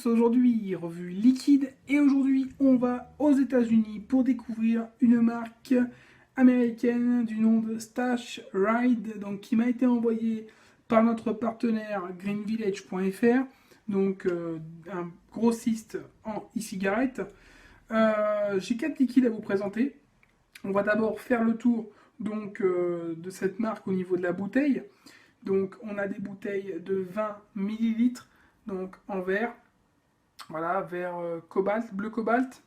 tous, aujourd'hui revue liquide et aujourd'hui on va aux États-Unis pour découvrir une marque américaine du nom de Stash Ride, donc qui m'a été envoyée par notre partenaire greenvillage.fr, donc un grossiste en e-cigarettes. J'ai 4 liquides à vous présenter. On va d'abord faire le tour donc de cette marque au niveau de la bouteille. Donc on a des bouteilles de 20 millilitres, donc en verre, voilà, verre cobalt, bleu cobalt.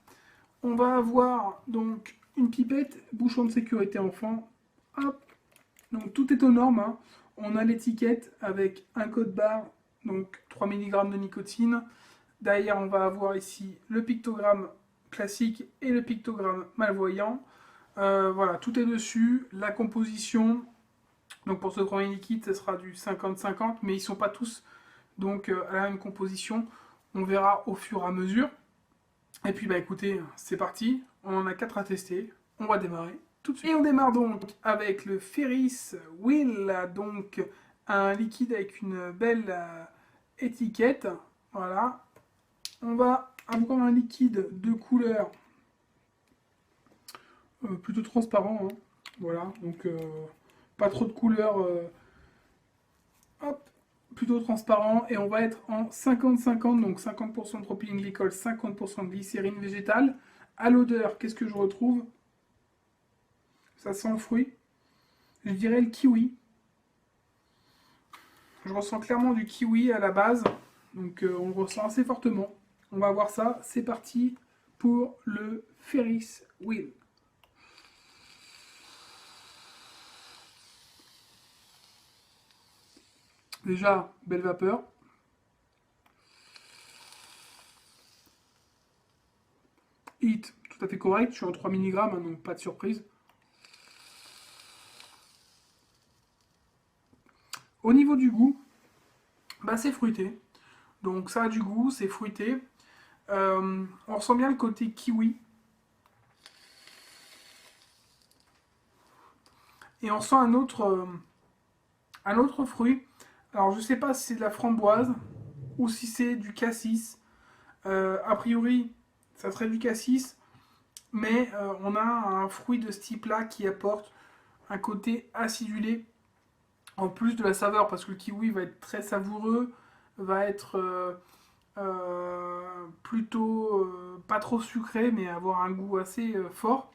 On va avoir donc une pipette, bouchon de sécurité enfant. Hop, donc tout est aux normes, hein. On a l'étiquette avec un code barre, donc 3 mg de nicotine. Derrière, on va avoir ici le pictogramme classique et le pictogramme malvoyant. Voilà, tout est dessus. La composition, donc pour ce premier liquide, ce sera du 50-50, mais ils ne sont pas tous donc à la même composition. On verra au fur et à mesure. Et puis bah écoutez, c'est parti. On en a 4 à tester. On va démarrer tout de suite. Et on démarre donc avec le Ferris Wheel, donc un liquide avec une belle étiquette. Voilà. On va avoir un liquide de couleur plutôt transparent, hein. Voilà, donc pas trop de couleur, hop, plutôt transparent. Et on va être en 50-50, donc 50% de propylène glycol, 50% de glycérine végétale. À l'odeur, qu'est-ce que je retrouve? Ça sent le fruit. Je dirais le kiwi. Je ressens clairement du kiwi à la base, donc on le ressent assez fortement. On va voir ça, c'est parti pour le Ferris Wheel. Déjà, belle vapeur. Hit, tout à fait correct. Je suis en 3 mg, hein, donc pas de surprise. Au niveau du goût, bah c'est fruité. Donc ça a du goût, c'est fruité. On ressent bien le côté kiwi. Et on sent un autre fruit. Alors je sais pas si c'est de la framboise ou si c'est du cassis. A priori, ça serait du cassis, mais on a un fruit de ce type-là qui apporte un côté acidulé en plus de la saveur, parce que le kiwi va être très savoureux, va être plutôt pas trop sucré, mais avoir un goût assez fort.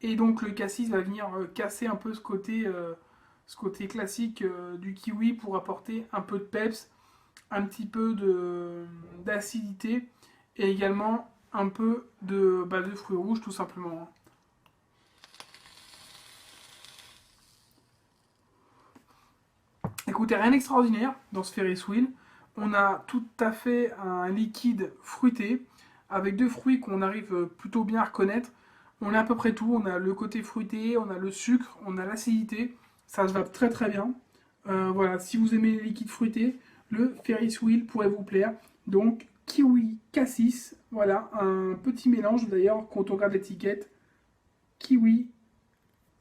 Et donc le cassis va venir casser un peu ce côté classique du kiwi pour apporter un peu de peps, un petit peu d'acidité et également un peu de fruits rouges tout simplement. Écoutez, rien d'extraordinaire dans ce Ferris Wheel. On a tout à fait un liquide fruité avec deux fruits qu'on arrive plutôt bien à reconnaître. On a à peu près tout. On a le côté fruité, on a le sucre, on a l'acidité. Ça se va très très bien. Voilà, si vous aimez les liquides fruités, le Ferris Wheel pourrait vous plaire. Donc, kiwi, cassis, voilà, un petit mélange d'ailleurs quand on regarde l'étiquette. Kiwi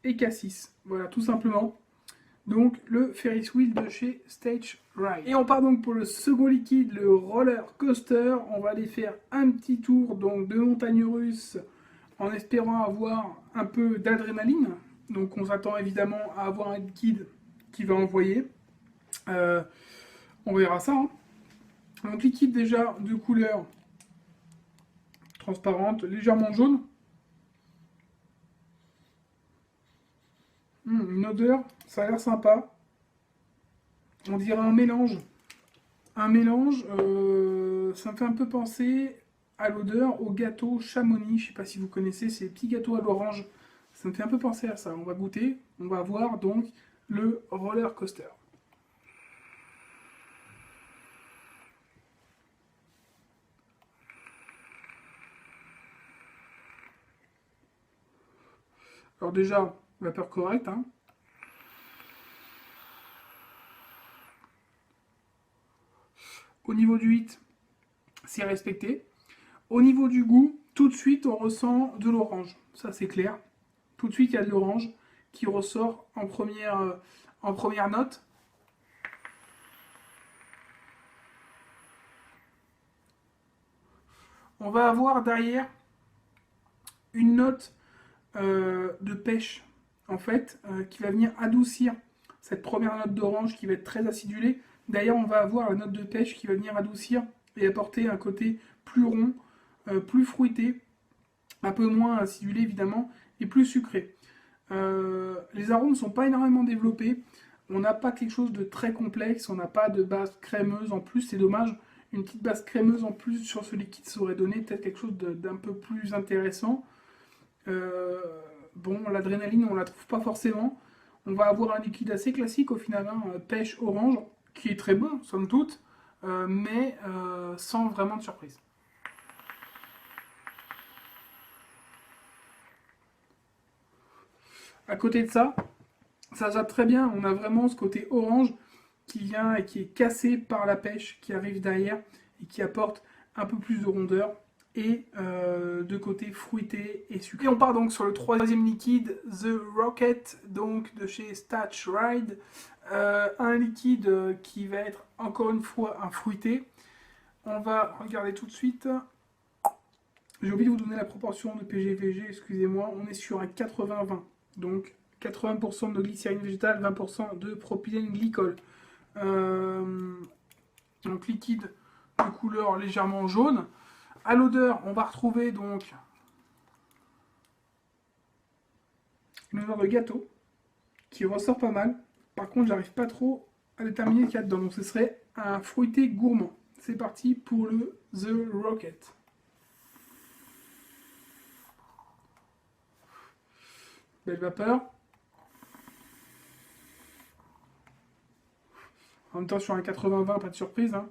et cassis. Voilà, tout simplement. Donc le Ferris Wheel de chez Stash Ride. Et on part donc pour le second liquide, le roller coaster. On va aller faire un petit tour donc de montagne russe en espérant avoir un peu d'adrénaline. Donc on s'attend évidemment à avoir un liquide qui va envoyer. On verra ça, hein. Donc liquide déjà de couleur transparente, légèrement jaune. Une odeur, ça a l'air sympa. On dirait un mélange. Un mélange, ça me fait un peu penser à l'odeur au gâteau Chamonix. Je sais pas si vous connaissez ces petits gâteaux à l'orange. Ça me fait un peu penser à ça. On va goûter. On va voir donc le roller coaster. Alors déjà, vapeur correcte, hein. Au niveau du 8, c'est respecté. Au niveau du goût, tout de suite, on ressent de l'orange. Ça, c'est clair. Tout de suite, il y a de l'orange qui ressort en première note. on va avoir derrière une note de pêche, en fait, qui va venir adoucir cette première note d'orange qui va être très acidulée. D'ailleurs, on va avoir la note de pêche qui va venir adoucir et apporter un côté plus rond, plus fruité, un peu moins acidulé évidemment, et plus sucré. Les arômes ne sont pas énormément développés, on n'a pas quelque chose de très complexe, on n'a pas de base crémeuse en plus, c'est dommage. Une petite base crémeuse en plus sur ce liquide, ça aurait donné peut-être quelque chose d'un peu plus intéressant. Euh, bon, l'adrénaline, on la trouve pas forcément. On va avoir un liquide assez classique au final, hein, pêche orange, qui est très bon, somme toute, mais sans vraiment de surprise. À côté de ça, ça va très bien, on a vraiment ce côté orange qui vient et qui est cassé par la pêche qui arrive derrière et qui apporte un peu plus de rondeur et de côté fruité et sucré. Et on part donc sur le troisième liquide, The Rocket, donc de chez Statch Ride. Un liquide qui va être encore une fois un fruité. On va regarder tout de suite. J'ai oublié de vous donner la proportion de PG-VG, excusez-moi. On est sur un 80-20. Donc 80% de glycérine végétale, 20% de propylène glycol. Donc liquide de couleur légèrement jaune. À l'odeur, on va retrouver donc une odeur de gâteau qui ressort pas mal. Par contre, j'arrive pas trop à déterminer ce qu'il y a dedans. Donc ce serait un fruité gourmand. C'est parti pour le The Rocket. Belle vapeur. En même temps, sur un 80-20, pas de surprise. Hein.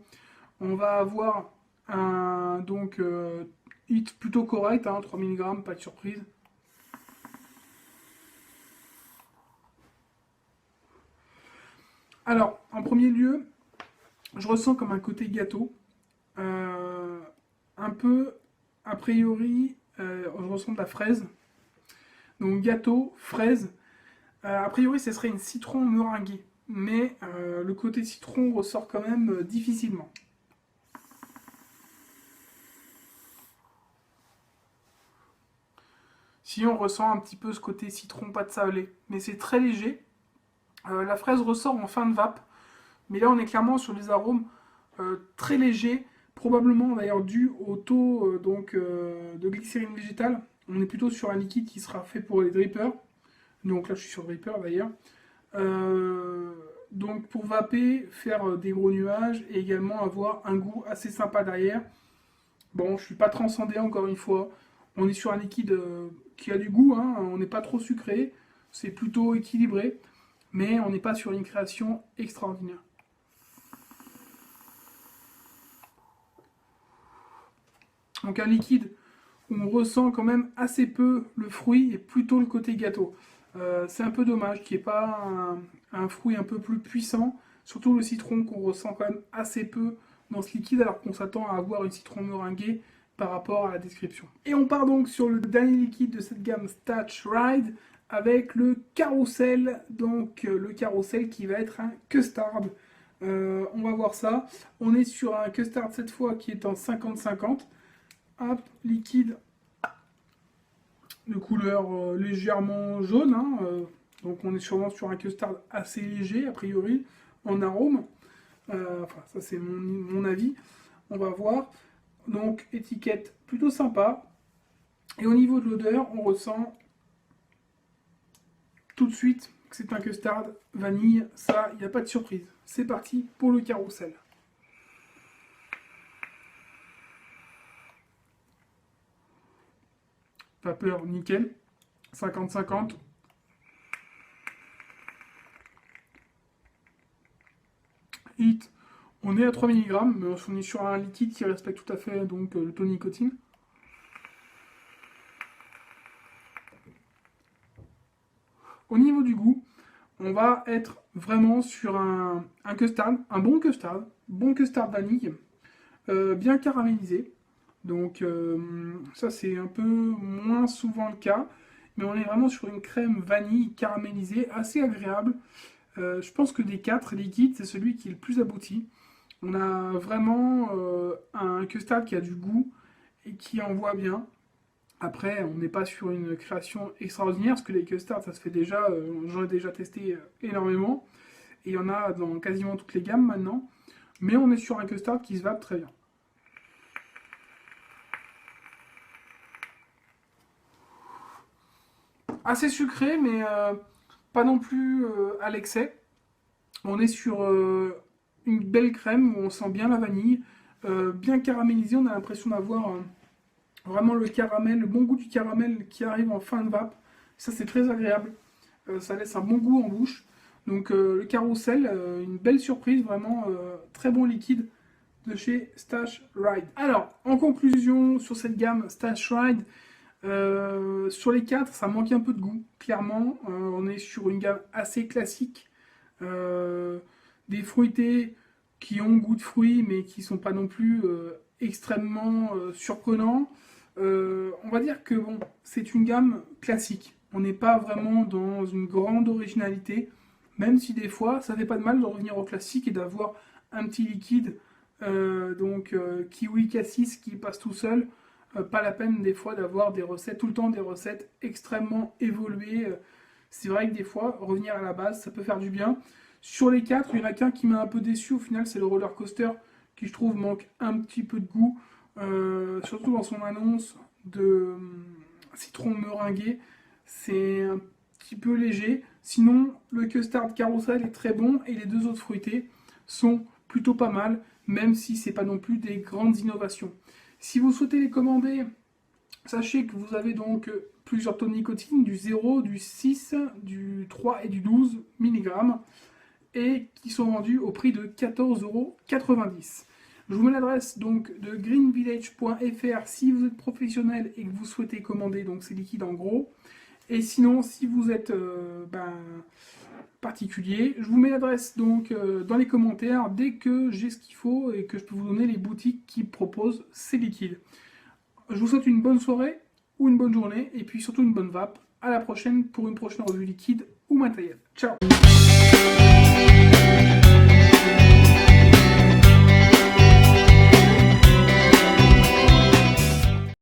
On va avoir un donc hit plutôt correct, hein, 3 mg, pas de surprise. Alors, en premier lieu, je ressens comme un côté gâteau. Un peu, a priori, je ressens de la fraise. Donc gâteau, fraise. A priori, ce serait une citron meringuée. Mais le côté citron ressort quand même difficilement. Si on ressent un petit peu ce côté citron pâte sablée, mais c'est très léger. La fraise ressort en fin de vape, mais là on est clairement sur des arômes très légers, probablement d'ailleurs dû au taux de glycérine végétale. On est plutôt sur un liquide qui sera fait pour les drippers. Donc là je suis sur dripper d'ailleurs. Donc pour vaper, faire des gros nuages et également avoir un goût assez sympa derrière. Bon, je suis pas transcendé encore une fois. On est sur un liquide qui a du goût, hein. On n'est pas trop sucré, c'est plutôt équilibré, mais on n'est pas sur une création extraordinaire. Donc un liquide où on ressent quand même assez peu le fruit et plutôt le côté gâteau. C'est un peu dommage qu'il n'y ait pas un fruit un peu plus puissant, surtout le citron qu'on ressent quand même assez peu dans ce liquide alors qu'on s'attend à avoir une citron meringuée par rapport à la description. Et on part donc sur le dernier liquide de cette gamme Statch Ride avec le carrousel, donc le carrousel qui va être un custard. On va voir ça. On est sur un custard cette fois qui est en 50-50. Hop, liquide de couleur légèrement jaune. Hein, donc on est sûrement sur un custard assez léger a priori en arôme. Enfin ça c'est mon avis. On va voir. Donc étiquette plutôt sympa. Et au niveau de l'odeur, on ressent tout de suite que c'est un custard vanille. Ça, il n'y a pas de surprise. C'est parti pour le carrousel. Vapeur nickel. 50-50. Hit, on est à 3 mg, mais on est sur un liquide qui respecte tout à fait donc, le taux de nicotine. Au niveau du goût, on va être vraiment sur un custard, un bon custard vanille, bien caramélisé. Donc ça c'est un peu moins souvent le cas, mais on est vraiment sur une crème vanille caramélisée assez agréable. Je pense que des 4 liquides, c'est celui qui est le plus abouti. On a vraiment un custard qui a du goût et qui envoie bien. Après, on n'est pas sur une création extraordinaire, parce que les custards, ça se fait déjà, j'en ai déjà testé énormément, et il y en a dans quasiment toutes les gammes maintenant, mais on est sur un custard qui se vape très bien. Assez sucré, mais pas non plus à l'excès. On est sur une belle crème où on sent bien la vanille, bien caramélisée, on a l'impression d'avoir vraiment le caramel, le bon goût du caramel qui arrive en fin de vape. Ça c'est très agréable, ça laisse un bon goût en bouche. Donc le carrousel, une belle surprise, vraiment très bon liquide de chez Stash Ride. Alors, en conclusion sur cette gamme Stash Ride, sur les 4, ça manque un peu de goût, clairement. On est sur une gamme assez classique. Des fruités qui ont goût de fruits, mais qui ne sont pas non plus extrêmement surprenants. On va dire que bon, c'est une gamme classique. On n'est pas vraiment dans une grande originalité, même si des fois, ça fait pas de mal de revenir au classique et d'avoir un petit liquide, kiwi cassis qui passe tout seul. Pas la peine des fois d'avoir des recettes, tout le temps des recettes extrêmement évoluées. C'est vrai que des fois, revenir à la base, ça peut faire du bien. Sur les 4, il y en a qu'un qui m'a un peu déçu au final, c'est le roller coaster qui je trouve manque un petit peu de goût, surtout dans son annonce de citron meringué. C'est un petit peu léger. Sinon, le custard carousel est très bon et les deux autres fruités sont plutôt pas mal, même si c'est pas non plus des grandes innovations. Si vous souhaitez les commander, sachez que vous avez donc plusieurs taux de nicotine, du 0, du 6, du 3 et du 12 mg, et qui sont vendus au prix de 14,90 €. Je vous mets l'adresse donc de greenvillage.fr si vous êtes professionnel et que vous souhaitez commander donc ces liquides en gros. Et sinon, si vous êtes particulier, je vous mets l'adresse donc dans les commentaires dès que j'ai ce qu'il faut et que je peux vous donner les boutiques qui proposent ces liquides. Je vous souhaite une bonne soirée ou une bonne journée et puis surtout une bonne vape. À la prochaine pour une prochaine revue liquide ou matériel. Ciao.